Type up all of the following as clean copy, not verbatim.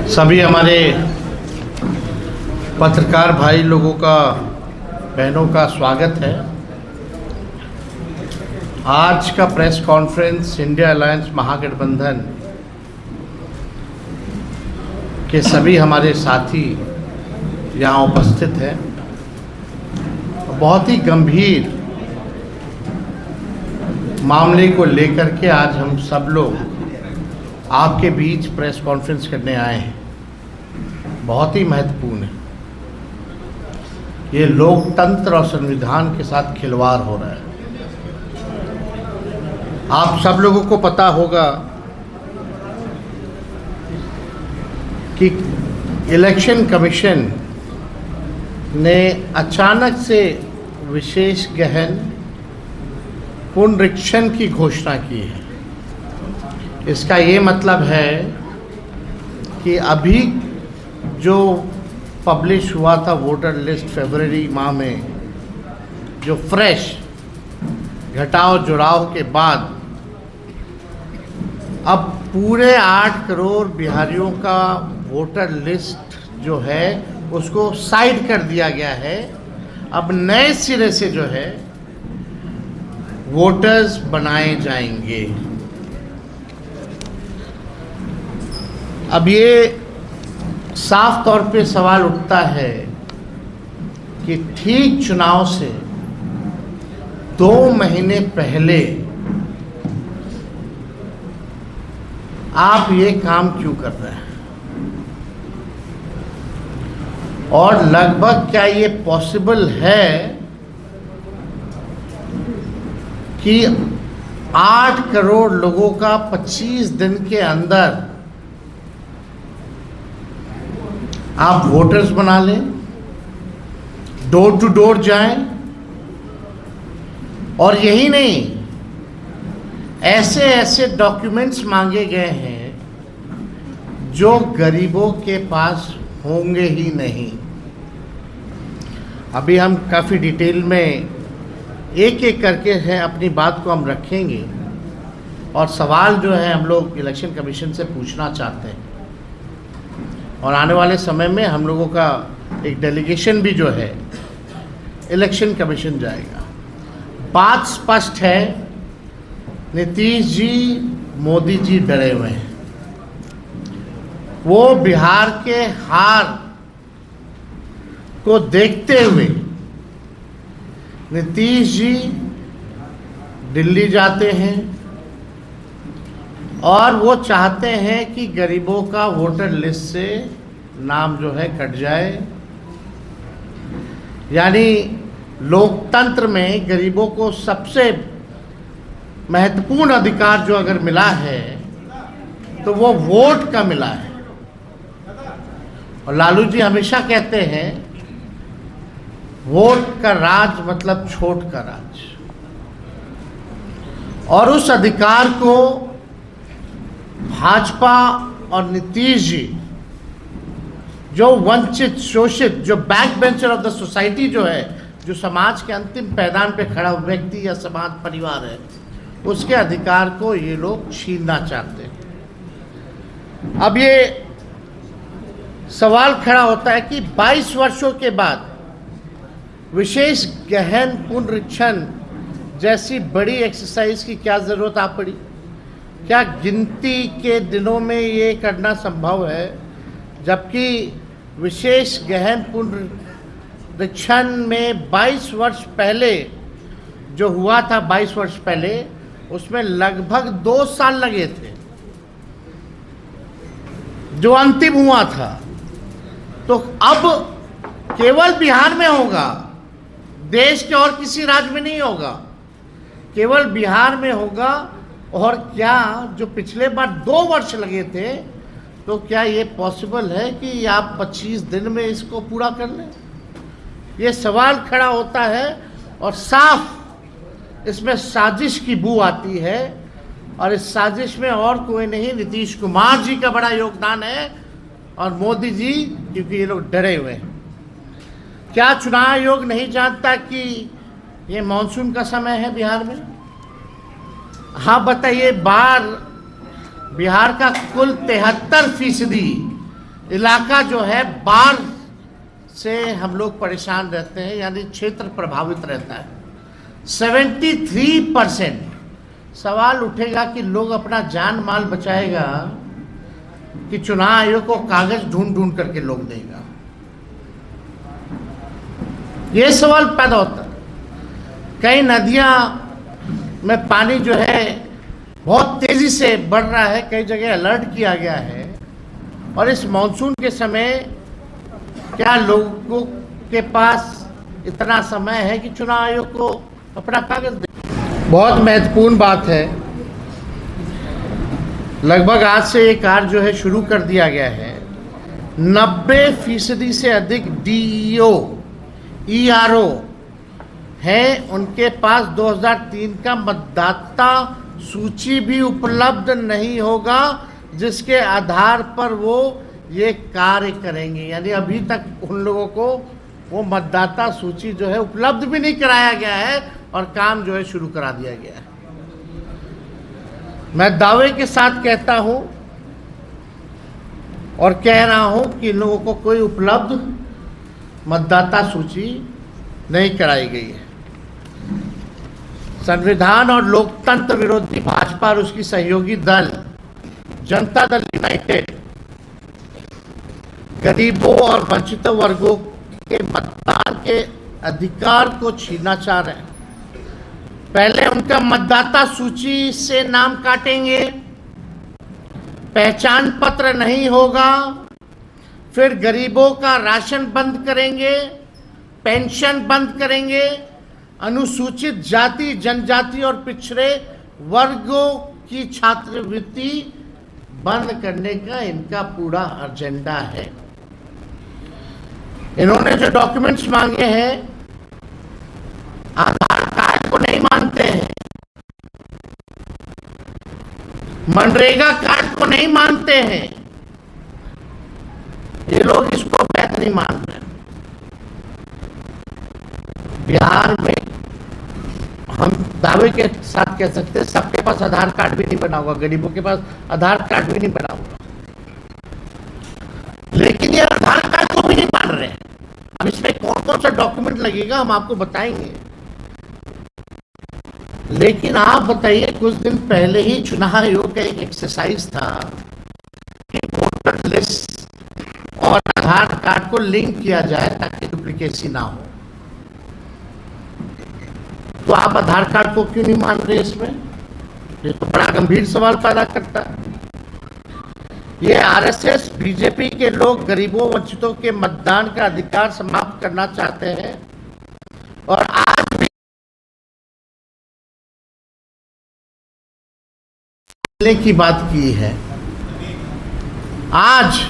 सभी हमारे पत्रकार भाई लोगों का, बहनों का स्वागत है। आज का प्रेस कॉन्फ्रेंस इंडिया अलायंस महागठबंधन के सभी हमारे साथी यहाँ उपस्थित हैं। बहुत ही गंभीर मामले को लेकर के आज हम सब लोग आपके बीच प्रेस कॉन्फ्रेंस करने आए हैं। बहुत ही महत्वपूर्ण है। ये लोकतंत्र और संविधान के साथ खिलवाड़ हो रहा है। आप सब लोगों को पता होगा कि इलेक्शन कमीशन ने अचानक से विशेष गहन पुनरीक्षण की घोषणा की है। इसका ये मतलब है कि अभी जो पब्लिश हुआ था वोटर लिस्ट फरवरी माह में, जो फ्रेश घटाव जुड़ाव के बाद अब पूरे 8 करोड़ बिहारियों का वोटर लिस्ट जो है उसको साइड कर दिया गया है। अब नए सिरे से जो है वोटर्स बनाए जाएंगे। अब ये साफ तौर पे सवाल उठता है कि ठीक चुनाव से 2 महीने पहले आप ये काम क्यों कर रहे हैं, और लगभग क्या ये पॉसिबल है कि 8 करोड़ लोगों का 25 दिन के अंदर आप वोटर्स बना लें, डोर टू डोर जाएं, और यही नहीं, ऐसे ऐसे डॉक्यूमेंट्स मांगे गए हैं जो गरीबों के पास होंगे ही नहीं। अभी हम काफ़ी डिटेल में एक एक करके है अपनी बात को हम रखेंगे, और सवाल जो है हम लोग इलेक्शन कमीशन से पूछना चाहते हैं। और आने वाले समय में हम लोगों का एक डेलीगेशन भी जो है इलेक्शन कमीशन जाएगा। बात स्पष्ट है, नीतीश जी, मोदी जी डरे हुए हैं। वो बिहार के हार को देखते हुए नीतीश जी दिल्ली जाते हैं और वो चाहते हैं कि गरीबों का वोटर लिस्ट से नाम जो है कट जाए। यानी लोकतंत्र में गरीबों को सबसे महत्वपूर्ण अधिकार जो अगर मिला है तो वो वोट का मिला है। और लालू जी हमेशा कहते हैं वोट का राज मतलब छोट का राज, और उस अधिकार को भाजपा और नीतीश जी, जो वंचित, शोषित, जो back bencher of the society जो है, जो समाज के अंतिम पैदान पे खड़ा व्यक्ति या समाज परिवार है, उसके अधिकार को ये लोग छीनना चाहते हैं। अब ये सवाल खड़ा होता है कि 22 वर्षों के बाद विशेष गहन पुनरीक्षण जैसी बड़ी एक्सरसाइज की क्या ज़रूरत आ पड़ी? क्या गिनती के दिनों में ये करना संभव है, जबकि विशेष गहन पुनरीक्षण में 22 वर्ष पहले जो हुआ था, 22 वर्ष पहले उसमें लगभग 2 साल लगे थे जो अंतिम हुआ था। तो अब केवल बिहार में होगा, देश के और किसी राज्य में नहीं होगा, केवल बिहार में होगा। और क्या जो पिछले बार 2 वर्ष लगे थे, तो क्या ये पॉसिबल है कि आप 25 दिन में इसको पूरा कर लें? ये सवाल खड़ा होता है, और साफ इसमें साजिश की बू आती है। और इस साजिश में और कोई नहीं, नीतीश कुमार जी का बड़ा योगदान है, और मोदी जी, क्योंकि ये लोग डरे हुए हैं। क्या चुनाव आयोग नहीं जानता कि ये मानसून का समय है बिहार में? हाँ बताइए, बार बिहार का कुल 73% इलाका जो है बाढ़ से हम लोग परेशान रहते हैं, यानी क्षेत्र प्रभावित रहता है। 73% सवाल उठेगा कि लोग अपना जान माल बचाएगा कि चुनाव आयोग को कागज ढूंढ ढूंढ करके लोग देगा, ये सवाल पैदा होता है। कई नदियां में पानी जो है बहुत तेजी से बढ़ रहा है, कई जगह अलर्ट किया गया है, और इस मानसून के समय क्या लोगों के पास इतना समय है कि चुनाव आयोग को अपना कागज दे? बहुत महत्वपूर्ण बात है। लगभग आज से ये कार्य जो है शुरू कर दिया गया है। 90% से अधिक डीईओ ईआरओ हैं, उनके पास 2003 का मतदाता सूची भी उपलब्ध नहीं होगा, जिसके आधार पर वो ये कार्य करेंगे। यानी अभी तक उन लोगों को वो मतदाता सूची जो है उपलब्ध भी नहीं कराया गया है और काम जो है शुरू करा दिया गया है। मैं दावे के साथ कहता हूं और कह रहा हूं कि इन लोगों को कोई उपलब्ध मतदाता सूची नहीं कराई गई है। संविधान और लोकतंत्र विरोधी भाजपा और उसकी सहयोगी दल जनता दल यूनाइटेड गरीबों और वंचित वर्गों के मतदान के अधिकार को छीनना चाह रहे हैं। पहले उनका मतदाता सूची से नाम काटेंगे, पहचान पत्र नहीं होगा, फिर गरीबों का राशन बंद करेंगे, पेंशन बंद करेंगे, अनुसूचित जाति जनजाति और पिछड़े वर्गों की छात्रवृत्ति बंद करने का इनका पूरा एजेंडा है। इन्होंने जो डॉक्यूमेंट्स मांगे हैं, आधार कार्ड को नहीं मानते हैं, मनरेगा कार्ड को नहीं मानते हैं, ये लोग इसको वैध नहीं मान रहे। बिहार में हम दावे के साथ कह सकते हैं सबके पास आधार कार्ड भी नहीं बना होगा, गरीबों के पास आधार कार्ड भी नहीं बना होगा, लेकिन ये आधार कार्ड को भी नहीं मान रहे हैं। अब इसमें कौन कौन सा डॉक्यूमेंट लगेगा हम आपको बताएंगे, लेकिन आप बताइए, कुछ दिन पहले ही चुनाव आयोग का एक एक्सरसाइज था कि वोटर लिस्ट और आधार कार्ड को लिंक किया जाए ताकि डुप्लीकेसी ना हो। तो आप आधार कार्ड को क्यों नहीं मान रहे इसमें? ये तो बड़ा गंभीर सवाल पैदा करता है। ये आरएसएस बीजेपी के लोग गरीबों वंचितों के मतदान का अधिकार समाप्त करना चाहते हैं और आज भी की बात की है। आज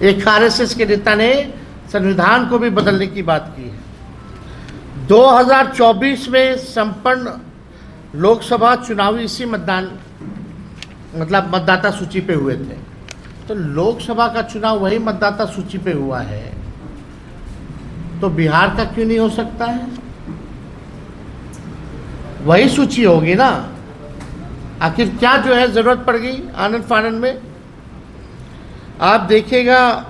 एक आरएसएस के नेता ने संविधान को भी बदलने की बात की है। 2024 में संपन्न लोकसभा चुनाव इसी मतदाता सूची पे हुए थे, तो लोकसभा का चुनाव वही मतदाता सूची पे हुआ है, तो बिहार का क्यों नहीं हो सकता है? वही सूची होगी ना। आखिर क्या जो है जरूरत पड़ गई आनंद फानंद में? आप देखिएगा,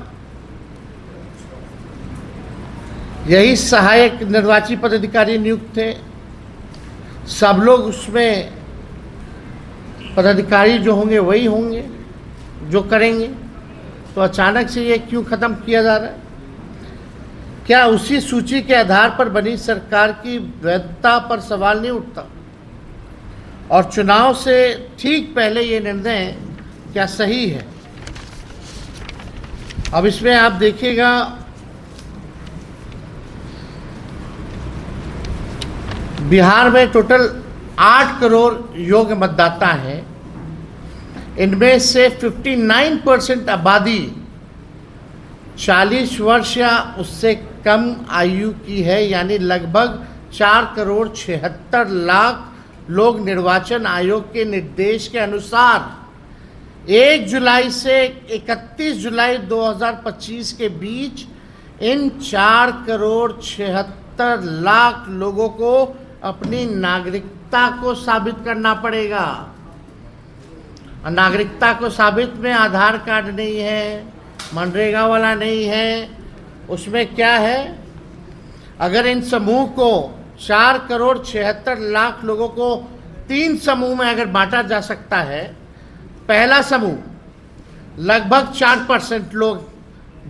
यही सहायक निर्वाची पदाधिकारी नियुक्त थे, सब लोग उसमें पदाधिकारी जो होंगे वही होंगे जो करेंगे, तो अचानक से ये क्यों ख़त्म किया जा रहा है? क्या उसी सूची के आधार पर बनी सरकार की वैधता पर सवाल नहीं उठता? और चुनाव से ठीक पहले ये निर्णय क्या सही है? अब इसमें आप देखिएगा, बिहार में टोटल 8 करोड़ योग्य मतदाता हैं। इनमें से 59% आबादी 40 वर्ष या उससे कम आयु की है, यानी लगभग 4,76,00,000 लोग निर्वाचन आयोग के निर्देश के अनुसार 1 जुलाई से 31 जुलाई 2025 के बीच इन 4,76,00,000 लोगों को अपनी नागरिकता को साबित करना पड़ेगा। नागरिकता को साबित में आधार कार्ड नहीं है, मनरेगा वाला नहीं है। उसमें क्या है, अगर इन समूह को 4,76,00,000 लोगों को 3 समूह में अगर बांटा जा सकता है, पहला समूह लगभग 4% लोग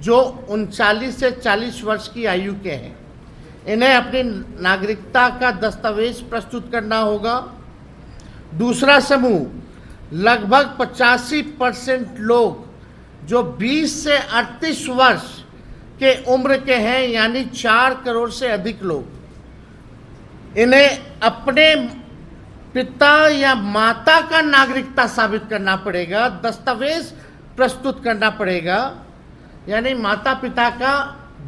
जो 39 से 40 वर्ष की आयु के हैं, इन्हें अपनी नागरिकता का दस्तावेज प्रस्तुत करना होगा। दूसरा समूह लगभग 85% लोग जो 20 से 38 वर्ष के उम्र के हैं, यानी 4 करोड़ से अधिक लोग, इन्हें अपने पिता या माता का नागरिकता साबित करना पड़ेगा, दस्तावेज प्रस्तुत करना पड़ेगा, यानी माता पिता का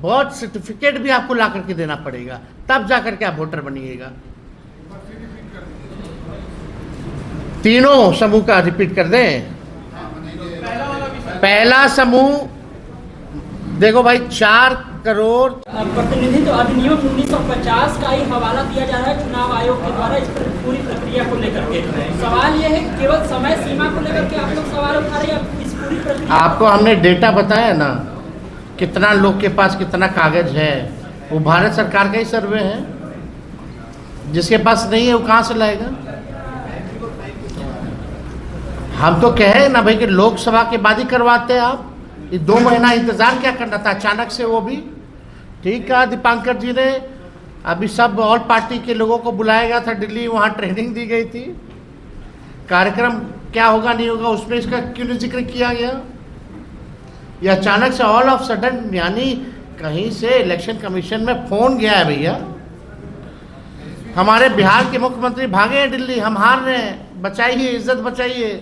बर्थ सर्टिफिकेट भी आपको ला करके देना पड़ेगा, तब जाकर के आप वोटर बनिएगा। तीनों समूह का रिपीट कर दें। पहला समूह देखो भाई, 4 करोड़ प्रतिनिधित्व अधिनियम 1950 का ही हवाला दिया जा रहा है चुनाव आयोग के द्वारा इस पूरी प्रक्रिया को लेकर के। सवाल ये है, केवल समय सीमा को लेकर के आप लोग सवाल उठा रहे हैं, इस पूरी प्रक्रिया। आपको हमने डेटा बताया ना, कितना लोग के पास कितना कागज है, वो भारत सरकार का ही सर्वे है। जिसके पास नहीं है वो कहाँ से लाएगा? हम तो कहे ना भाई कि लोकसभा के बाद ही करवाते हैं आप, ये 2 महीना इंतजार क्या करना था अचानक से? वो भी ठीक है, दीपांकर जी ने अभी सब ऑल पार्टी के लोगों को बुलाया गया था दिल्ली, वहाँ ट्रेनिंग दी गई थी। कार्यक्रम क्या होगा नहीं होगा उसमें इसका क्यों नहीं जिक्र किया गया? ये अचानक से ऑल ऑफ सडन, यानी कहीं से इलेक्शन कमीशन में फोन गया है भैया। हमारे बिहार के मुख्यमंत्री भागे हैं दिल्ली, हम हार रहे हैं, बचाइए, इज्जत बचाइए।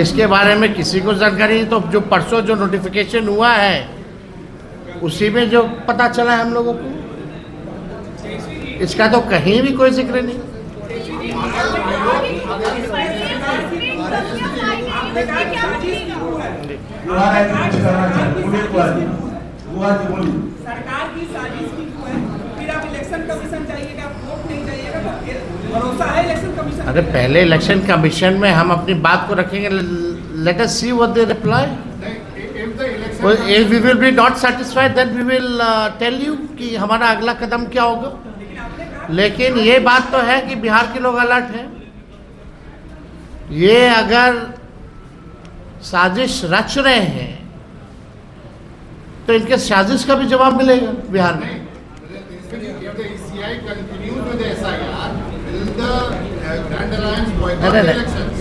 इसके बारे में किसी को जानकारी नहीं, तो जो परसों जो नोटिफिकेशन हुआ है उसी में जो पता चला है हम लोगों को, इसका तो कहीं भी कोई जिक्र नहीं। सरकार की साजिश की है, फिर आप इलेक्शन कमीशन जाइएगा, वोट नहीं जाइएगा, भरोसा है इलेक्शन कमीशन? अरे पहले इलेक्शन कमीशन में हम अपनी बात को रखेंगे, let us see what they reply. If we will be not satisfied, then we will tell you कि हमारा अगला कदम क्या होगा। लेकिन ये बात तो है कि बिहार के लोग अलर्ट हैं। ये अगर साजिश रच रहे हैं तो इनके साजिश का भी जवाब मिलेगा बिहार में।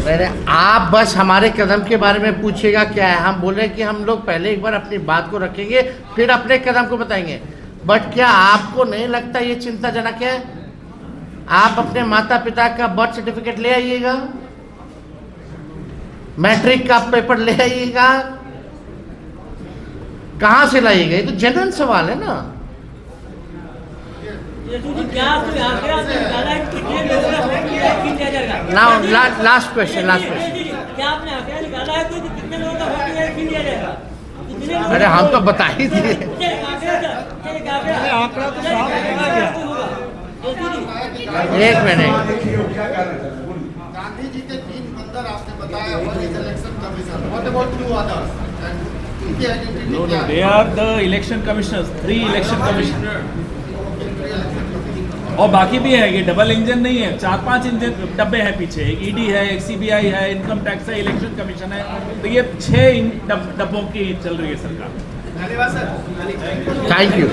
अरे आप बस हमारे कदम के बारे में पूछिएगा क्या है, हम बोले कि हम लोग पहले एक बार अपनी बात को रखेंगे, फिर अपने कदम को बताएंगे। बट क्या आपको नहीं लगता ये चिंताजनक है? आप अपने माता पिता का बर्थ सर्टिफिकेट ले आइएगा, मैट्रिक का पेपर ले आइएगा, कहाँ से लाइएगा? ये तो जेन्युइन सवाल है ना। लास्ट क्वेश्चन क्या आपने आंकड़ा निकाला है कि कितने लोगों का वोट फिर दिया जाएगा? अरे हम तो बता ही दिए। आंकड़ा तो साफ एक मिनट, गांधी जी के 3 बंदर आपने बताया, one is election commission, what about 2 others? No, they are the election commissioners, 3 election commissioners. और बाकी भी है, ये डबल इंजन नहीं है, 4-5 इंजन डब्बे हैं पीछे, एक ईडी है, एक सीबीआई है, इनकम टैक्स है, इलेक्शन कमीशन है, तो ये 6 डब्बों की चल रही है सरकार। धन्यवाद सर। Thank you.